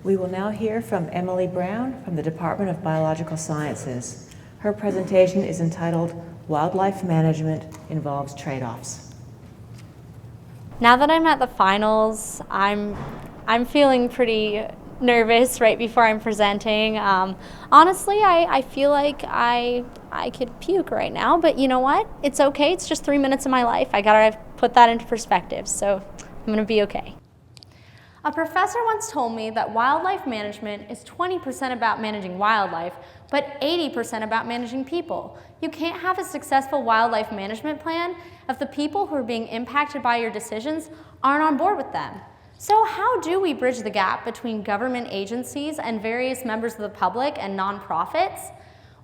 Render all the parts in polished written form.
We will now hear from Emily Brown from the Department of Biological Sciences. Her presentation is entitled Wildlife Management Involves Trade-Offs. Now that I'm at the finals, I'm feeling pretty nervous right before I'm presenting. Honestly, I feel like I could puke right now, but you know what? It's okay. It's just 3 minutes of my life. I gotta put that into perspective, so I'm gonna be okay. A professor once told me that wildlife management is 20% about managing wildlife, but 80% about managing people. You can't have a successful wildlife management plan if the people who are being impacted by your decisions aren't on board with them. So how do we bridge the gap between government agencies and various members of the public and nonprofits?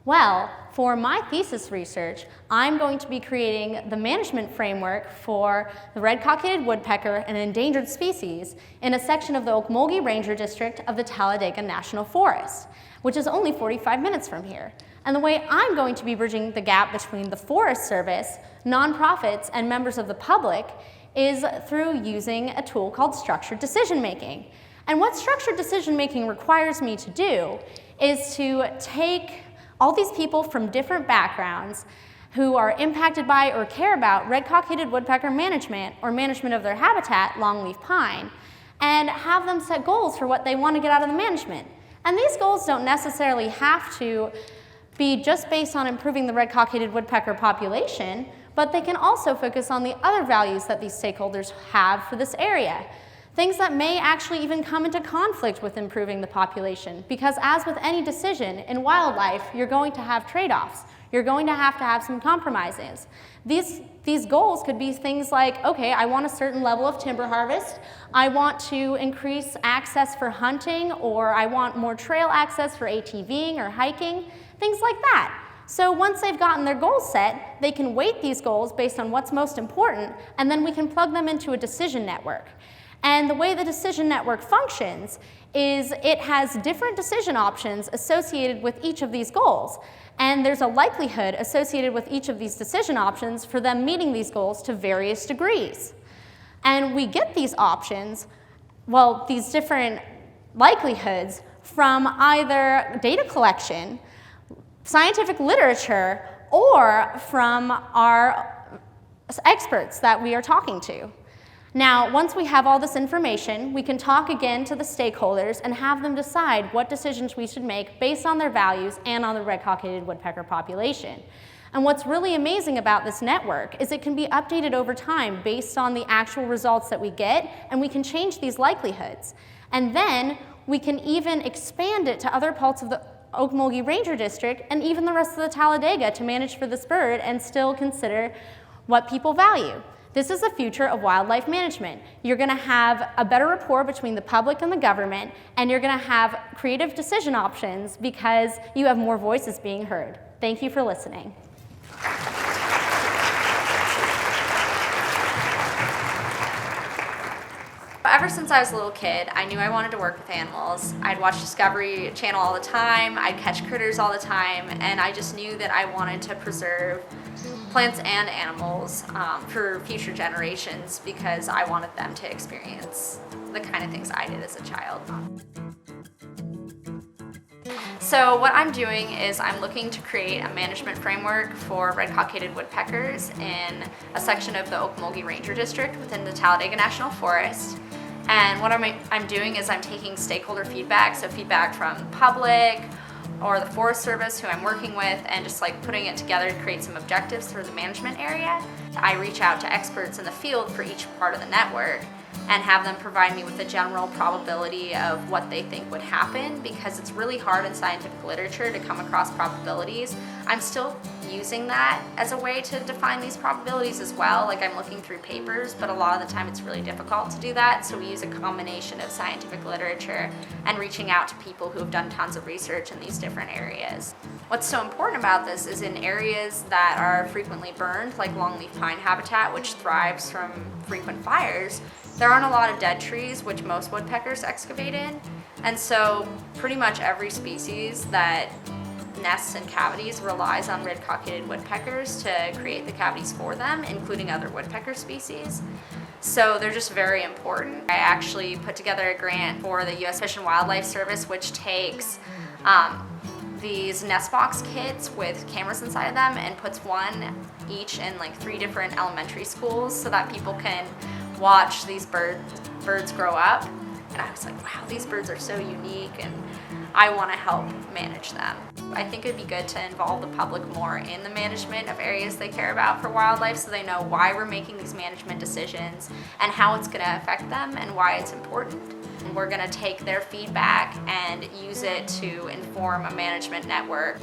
Well, for my thesis research, I'm going to be creating the management framework for the red-cockaded woodpecker, an endangered species, in a section of the Okmulgee Ranger District of the Talladega National Forest, which is only 45 minutes from here. And the way I'm going to be bridging the gap between the Forest Service, nonprofits, and members of the public is through using a tool called structured decision making. And what structured decision making requires me to do is to take all these people from different backgrounds who are impacted by or care about red-cockaded woodpecker management or management of their habitat, longleaf pine, and have them set goals for what they want to get out of the management. And these goals don't necessarily have to be just based on improving the red-cockaded woodpecker population, but they can also focus on the other values that these stakeholders have for this area. Things that may actually even come into conflict with improving the population, because as with any decision in wildlife, you're going to have trade-offs. You're going to have some compromises. These goals could be things like, okay, I want a certain level of timber harvest, I want to increase access for hunting, or I want more trail access for ATVing or hiking, things like that. So once they've gotten their goals set, they can weight these goals based on what's most important, and then we can plug them into a decision network. And the way the decision network functions is it has different decision options associated with each of these goals. And there's a likelihood associated with each of these decision options for them meeting these goals to various degrees. And we get these options, well, these different likelihoods from either data collection, scientific literature, or from our experts that we are talking to. Now, once we have all this information, we can talk again to the stakeholders and have them decide what decisions we should make based on their values and on the red-cockaded woodpecker population. And what's really amazing about this network is it can be updated over time based on the actual results that we get, and we can change these likelihoods. And then we can even expand it to other parts of the Okmulgee Ranger District and even the rest of the Talladega to manage for this bird and still consider what people value. This is the future of wildlife management. You're going to have a better rapport between the public and the government, and you're going to have creative decision options because you have more voices being heard. Thank you for listening. Ever since I was a little kid, I knew I wanted to work with animals. I'd watch Discovery Channel all the time, I'd catch critters all the time, and I just knew that I wanted to preserve plants and animals for future generations because I wanted them to experience the kind of things I did as a child. So what I'm doing is I'm looking to create a management framework for red-cockaded woodpeckers in a section of the Okmulgee Ranger District within the Talladega National Forest. And what I'm doing is I'm taking stakeholder feedback, so feedback from the public or the Forest Service who I'm working with, and just like putting it together to create some objectives for the management area. I reach out to experts in the field for each part of the network and have them provide me with a general probability of what they think would happen, because it's really hard in scientific literature to come across probabilities. I'm still using that as a way to define these probabilities as well, like I'm looking through papers, but a lot of the time it's really difficult to do that, so we use a combination of scientific literature and reaching out to people who have done tons of research in these different areas. What's so important about this is in areas that are frequently burned, like longleaf pine habitat, which thrives from frequent fires, there aren't a lot of dead trees, which most woodpeckers excavate in, and so pretty much every species that nests in cavities relies on red-cockaded woodpeckers to create the cavities for them, including other woodpecker species. So they're just very important. I actually put together a grant for the U.S. Fish and Wildlife Service, which takes these nest box kits with cameras inside of them and puts one each in like 3 different elementary schools so that people can watch these birds grow up. And I was like, wow, these birds are so unique and I want to help manage them. I think it'd be good to involve the public more in the management of areas they care about for wildlife so they know why we're making these management decisions and how it's going to affect them and why it's important. And we're going to take their feedback and use it to inform a management network.